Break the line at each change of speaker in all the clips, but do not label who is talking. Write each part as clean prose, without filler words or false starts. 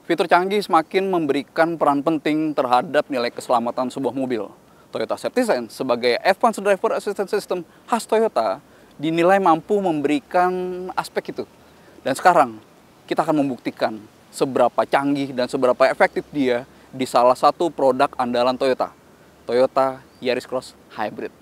Fitur canggih semakin memberikan peran penting terhadap nilai keselamatan sebuah mobil. Toyota Safety Sense sebagai Advanced Driver Assistance System khas Toyota dinilai mampu memberikan aspek itu. Dan sekarang kita akan membuktikan seberapa canggih dan seberapa efektif dia di salah satu produk andalan Toyota, Toyota Yaris Cross Hybrid.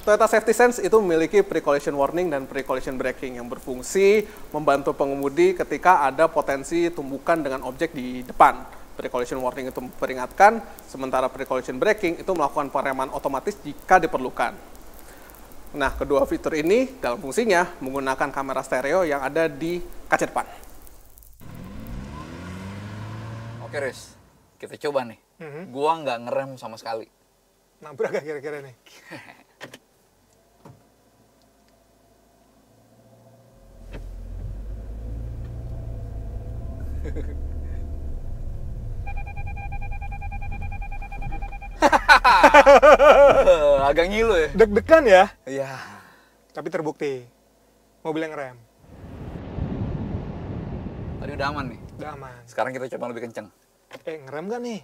Toyota Safety Sense itu memiliki pre-collision warning dan pre-collision braking yang berfungsi membantu pengemudi ketika ada potensi tumbukan dengan objek di depan. Pre-collision warning itu memperingatkan, sementara pre-collision braking itu melakukan pengereman otomatis jika diperlukan. Nah, kedua fitur ini dalam fungsinya menggunakan kamera stereo yang ada di kaca depan.
Oke, Riz, kita coba nih. Gua nggak ngerem sama sekali.
Nabrak gak kira-kira nih?
Agak ngilu ya?
Deg-degan ya?
Iya.
Tapi terbukti. Mobil yang ngerem.
Tadi udah aman nih.
Udah aman.
Sekarang kita coba lebih kenceng.
Ngerem gak nih?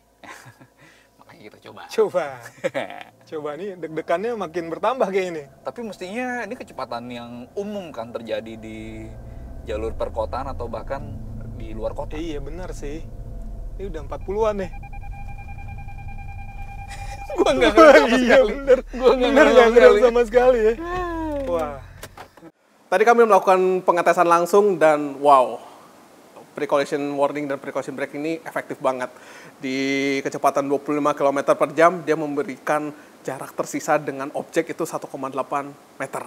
Makanya kita coba.
Coba nih deg-degannya makin bertambah kayak ini.
Tapi mestinya ini kecepatan yang umum kan terjadi di jalur perkotaan atau bahkan di luar kota.
Iya benar sih. Ini udah 40-an nih.
Gua nggak ngerti sama
Iya
sekali.
bener.
Gua nggak
Bener
ngerti
nggak ngerem sama sekali ya. Wah.
Tadi kami melakukan pengetesan langsung dan wow, pre-collision warning dan pre-collision brake ini efektif banget. Di kecepatan 25 km per jam, dia memberikan jarak tersisa dengan objek itu 1,8 meter.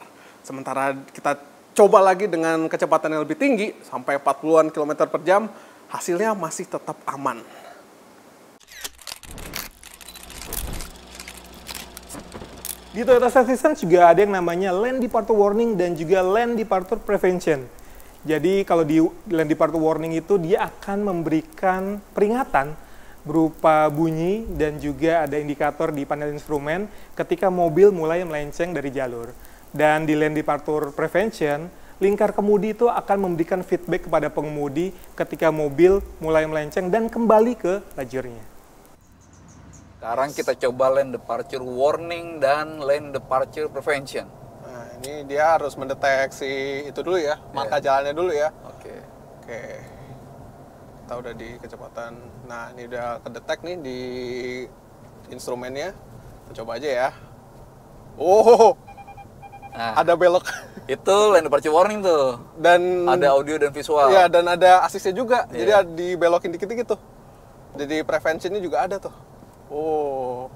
Sementara kita coba lagi dengan kecepatan yang lebih tinggi, sampai 40-an km per jam, hasilnya masih tetap aman.
Di Toyota Safety Sense juga ada yang namanya Lane Departure Warning dan juga Lane Departure Prevention. Jadi kalau di Lane Departure Warning itu dia akan memberikan peringatan berupa bunyi dan juga ada indikator di panel instrumen ketika mobil mulai melenceng dari jalur. Dan di Lane Departure Prevention, lingkar kemudi itu akan memberikan feedback kepada pengemudi ketika mobil mulai melenceng dan kembali ke lajurnya.
Sekarang kita coba lane departure warning dan lane departure prevention.
Nah, ini dia harus mendeteksi itu dulu ya, marka jalannya dulu ya.
Oke.
Oke. Kita udah di kecepatan. Nah, ini udah kedetek nih di instrumennya. Kita coba aja ya. Oh,
Nah,
ada belok.
itu lane departure warning tuh.
Dan
Ada audio dan visual.
ya, dan ada asisnya juga.
Iya.
Jadi dibelokin dikit-dikit tuh. Jadi preventionnya juga ada tuh. Oh.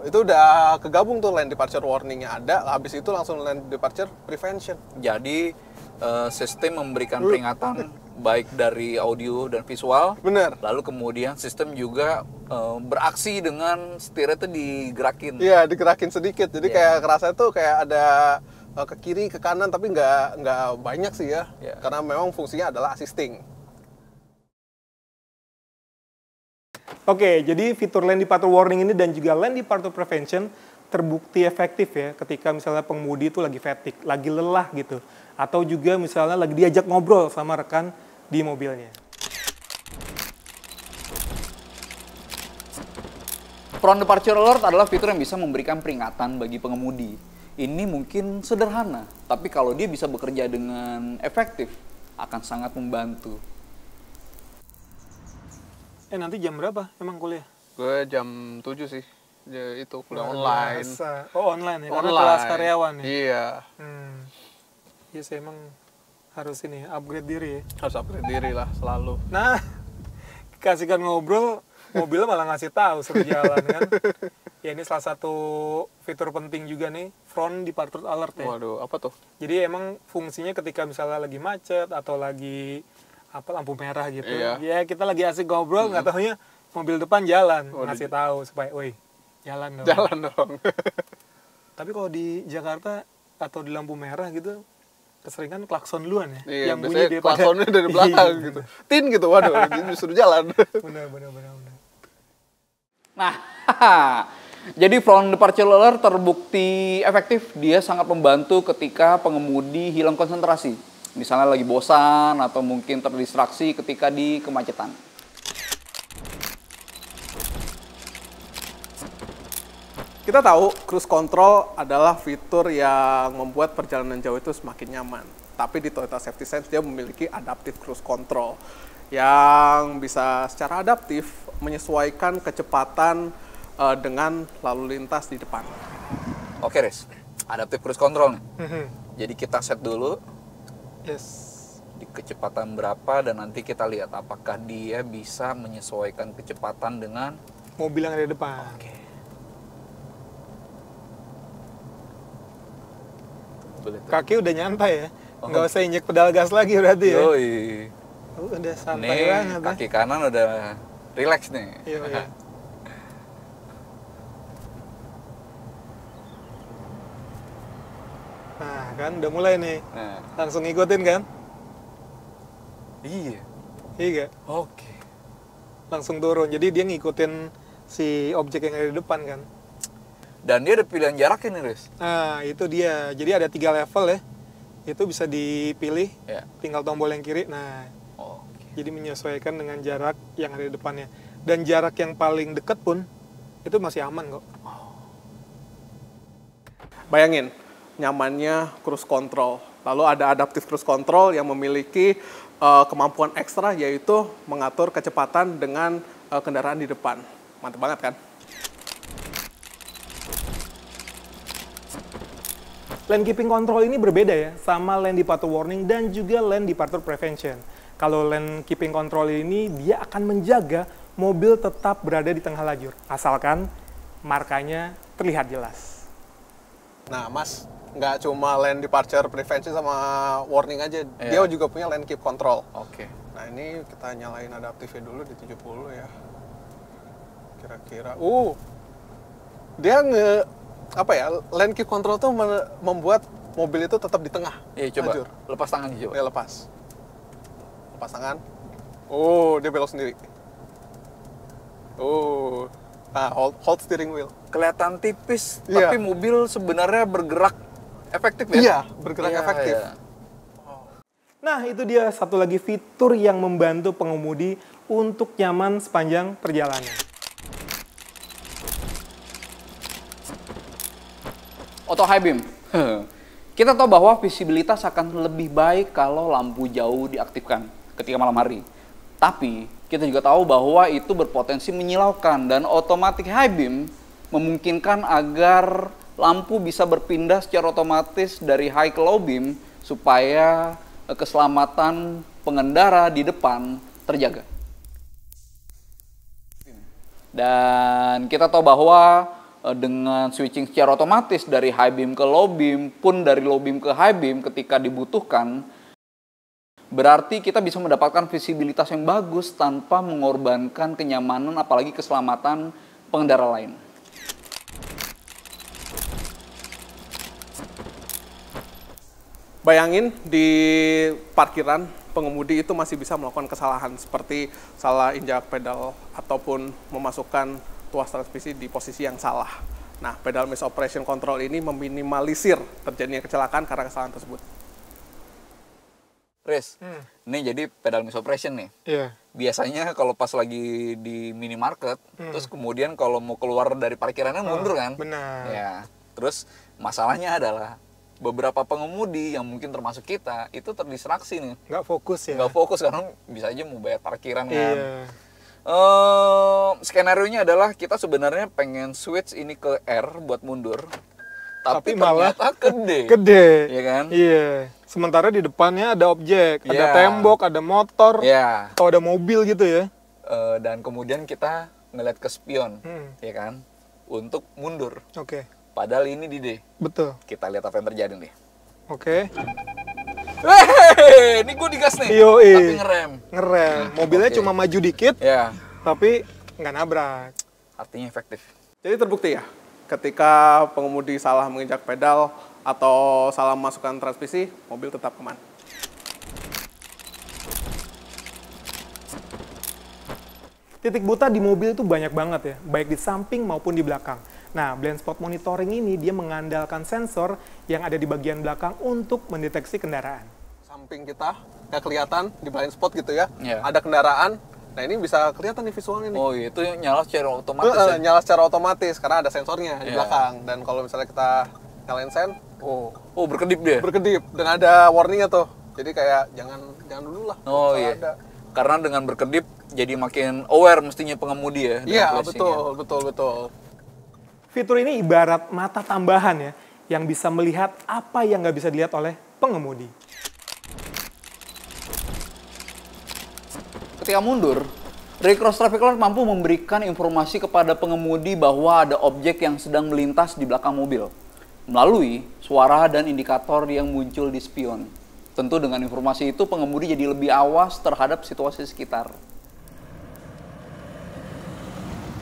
Itu udah kegabung tuh lane departure warningnya ada, habis itu langsung lane departure prevention.
Jadi sistem memberikan peringatan baik dari audio dan visual.
Bener.
Lalu kemudian sistem juga beraksi dengan setir itu digerakin.
Iya, digerakin sedikit. Jadi
Iya.
kayak kerasa tuh kayak ada ke kiri, ke kanan, tapi nggak banyak sih ya.
Iya.
Karena memang fungsinya adalah assisting.
Oke, jadi fitur Lane Departure Warning ini dan juga Lane Departure Prevention terbukti efektif ya ketika misalnya pengemudi itu lagi fatigue, lagi lelah gitu. Atau juga misalnya lagi diajak ngobrol sama rekan di mobilnya.
Front departure alert adalah fitur yang bisa memberikan peringatan bagi pengemudi. Ini mungkin sederhana, tapi kalau dia bisa bekerja dengan efektif, akan sangat membantu.
Nanti jam berapa emang kuliah?
Gue jam 7 sih. Ya, itu kuliah
Luar
online.
biasa. Oh online ya, karena
Online.
kelas karyawan ya?
Iya.
Iya sih emang harus ini upgrade diri ya.
Harus upgrade diri lah selalu.
Nah, kasihkan ngobrol, mobilnya malah ngasih tahu suruh jalan kan. Ya ini salah satu fitur penting juga nih, front departure alert ya.
Waduh, apa tuh?
Jadi emang fungsinya ketika misalnya lagi macet atau lagi lampu merah gitu.
Iya.
Ya kita lagi asik ngobrol, nggak taunya mobil depan jalan,
Waduh.
ngasih tahu supaya, woi, jalan dong.
Jalan dong.
Tapi kalau di Jakarta atau di lampu merah gitu, keseringan klakson duluan ya.
Iya,
yang bunyi
biasanya
daripada
klaksonnya dari belakang
Iya,
gitu. Tin gitu, waduh, dia disuruh jalan.
Benar.
Nah, jadi front departure alert terbukti efektif. Dia sangat membantu ketika pengemudi hilang konsentrasi. Misalnya lagi bosan atau mungkin terdistraksi ketika di kemacetan.
Kita tahu cruise control adalah fitur yang membuat perjalanan jauh itu semakin nyaman. Tapi di Toyota Safety Sense dia memiliki adaptive cruise control yang bisa secara adaptif menyesuaikan kecepatan dengan lalu lintas di depan.
Oke, Riz. Adaptive cruise control nih. Jadi kita set dulu
Yes.
di kecepatan berapa dan nanti kita lihat apakah dia bisa menyesuaikan kecepatan dengan
Mobil yang ada di depan. Kaki udah nyantai ya. Nggak usah injek pedal gas lagi berarti ya.
Yoi.
Udah santai
Nih,
banget.
kaki kanan udah relax nih.
Iya. Nah, kan udah mulai nih.
Nah,
Langsung ngikutin kan?
iya.
Iya gak?
Oke.
Langsung turun. Jadi dia ngikutin si objek yang ada di depan kan.
Dan dia ada pilihan jaraknya nih, Riz.
Nah, itu dia. Jadi ada 3 level ya. Itu bisa dipilih.
Ya.
Tinggal tombol yang kiri. Nah,
Oke.
jadi menyesuaikan dengan jarak yang ada di depannya. Dan jarak yang paling dekat pun itu masih aman kok.
Bayangin, nyamannya cruise control. Lalu ada adaptive cruise control yang memiliki kemampuan ekstra yaitu mengatur kecepatan dengan kendaraan di depan. Mantap banget kan?
Lane keeping control ini berbeda ya, sama lane departure warning dan juga lane departure prevention. Kalau lane keeping control ini, dia akan menjaga mobil tetap berada di tengah lajur, asalkan markanya terlihat jelas.
Nah, Mas, nggak cuma lane departure prevention sama warning aja, dia juga punya lane keep control.
Oke.
Nah, ini kita nyalain adaptifnya dulu di 70 ya. Kira-kira. Dia lane keep control tuh membuat mobil itu tetap di tengah.
Iya, coba.
lajur.
Lepas tangan coba.
Dia lepas tangan. Dia belok sendiri. Hold steering wheel.
Kelihatan tipis,
Iya.
tapi mobil sebenarnya bergerak efektif ya?
Iya, bergerak
Iya,
efektif.
iya.
Nah, itu dia satu lagi fitur yang membantu pengemudi untuk nyaman sepanjang perjalanan.
Auto high beam. Kita tahu bahwa visibilitas akan lebih baik kalau lampu jauh diaktifkan ketika malam hari. Tapi kita juga tahu bahwa itu berpotensi menyilaukan dan automatic high beam memungkinkan agar lampu bisa berpindah secara otomatis dari high ke low beam supaya keselamatan pengendara di depan terjaga. Dan kita tahu bahwa dengan switching secara otomatis dari high beam ke low beam pun dari low beam ke high beam ketika dibutuhkan, berarti kita bisa mendapatkan visibilitas yang bagus tanpa mengorbankan kenyamanan apalagi keselamatan pengendara lain.
Bayangin di parkiran pengemudi itu masih bisa melakukan kesalahan seperti salah injak pedal ataupun memasukkan tuas transmisi di posisi yang salah. Nah, pedal misoperation control ini meminimalisir terjadinya kecelakaan karena kesalahan tersebut.
Riz, ini jadi pedal misoperation nih.
Iya.
Biasanya kalau pas lagi di minimarket, terus kemudian kalau mau keluar dari parkirannya mundur kan?
Benar.
Ya, terus masalahnya adalah beberapa pengemudi yang mungkin termasuk kita itu terdistraksi nih.
Nggak fokus ya.
Nggak fokus karena bisa aja mau bayar parkiran kan.
Iya.
Skenario-nya adalah kita sebenarnya pengen switch ini ke R buat mundur. Tapi
malah
ternyata ke D.
Gede.
Iya kan?
Iya. Sementara di depannya ada objek, ada
Iya.
tembok, ada motor,
Ya.
atau ada mobil gitu ya.
Dan kemudian kita ngeliat ke spion,
Hmm.
ya kan, untuk mundur.
Oke,
Padahal ini di D.
betul.
Kita lihat apa yang terjadi nih.
Oke,
Weh, ini gue digas nih.
Yoi.
Tapi ngerem.
ngerem. Mobilnya
Oke.
cuma maju dikit,
Ya,
tapi nggak nabrak.
artinya efektif.
Jadi terbukti ya, ketika pengemudi salah menginjak pedal atau salah memasukkan transmisi, mobil tetap aman.
Titik buta di mobil itu banyak banget ya, baik di samping maupun di belakang. Nah, blind spot monitoring ini dia mengandalkan sensor yang ada di bagian belakang untuk mendeteksi kendaraan.
Samping kita nggak kelihatan di blind spot gitu ya,
Iya.
ada kendaraan. Nah ini bisa kelihatan nih visualnya nih.
Oh, itu nyala secara otomatis ya?
Nyala secara otomatis karena ada sensornya di
Iya.
belakang. Dan kalau misalnya kita nyalain sen,
Oh, berkedip dia?
berkedip dan ada warningnya tuh. Jadi kayak jangan dulu lah.
Oh
kalau
iya.
ada.
Karena dengan berkedip jadi makin aware mestinya pengemudi ya. dengan
Iya
flashing-nya.
betul.
Fitur ini ibarat mata tambahan ya, yang bisa melihat apa yang nggak bisa dilihat oleh pengemudi.
Ketika mundur, Rear Cross Traffic Alert mampu memberikan informasi kepada pengemudi bahwa ada objek yang sedang melintas di belakang mobil melalui suara dan indikator yang muncul di spion. Tentu dengan informasi itu pengemudi jadi lebih awas terhadap situasi sekitar.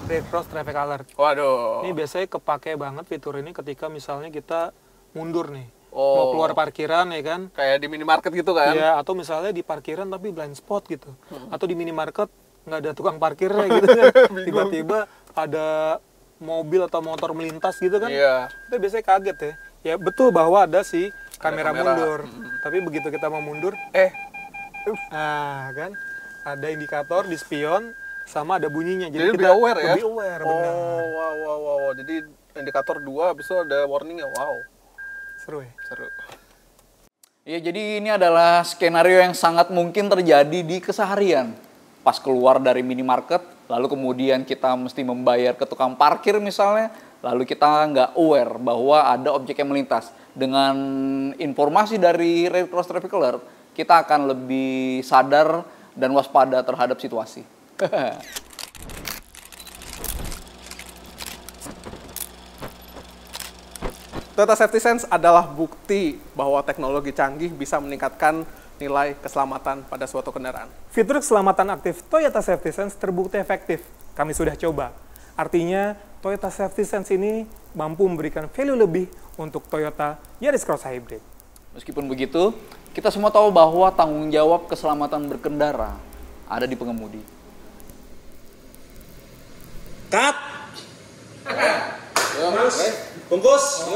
Rear Cross Traffic Alert.
Waduh.
Ini biasanya kepake banget fitur ini ketika misalnya kita mundur nih.
Oh.
Mau keluar parkiran ya kan.
Kayak di minimarket gitu kan?
Ya, atau misalnya di parkiran tapi blind spot gitu. Atau di minimarket nggak ada tukang parkirnya gitu kan. Tiba-tiba ada mobil atau motor melintas gitu kan.
Iya.
Kita biasanya kaget ya. Ya betul bahwa ada si kamera
kamera.
mundur. Tapi begitu kita mau mundur, nah kan ada indikator di spion sama ada bunyinya.
Jadi lebih
kita
aware ya?
Lebih aware, benar.
Wow. Jadi indikator 2, habis itu ada warningnya. Wow,
Seru ya.
seru.
Ya, jadi ini adalah skenario yang sangat mungkin terjadi di keseharian. Pas keluar dari minimarket, lalu kemudian kita mesti membayar ke tukang parkir misalnya, lalu kita nggak aware bahwa ada objek yang melintas. Dengan informasi dari Rear Cross Traffic Alert, kita akan lebih sadar dan waspada terhadap situasi.
Toyota Safety Sense adalah bukti bahwa teknologi canggih bisa meningkatkan nilai keselamatan pada suatu kendaraan.
Fitur keselamatan aktif Toyota Safety Sense terbukti efektif. Kami sudah coba. Artinya, Toyota Safety Sense ini mampu memberikan value lebih untuk Toyota Yaris Cross Hybrid.
Meskipun begitu, kita semua tahu bahwa tanggung jawab keselamatan berkendara ada di pengemudi.
Cut. Bungkus.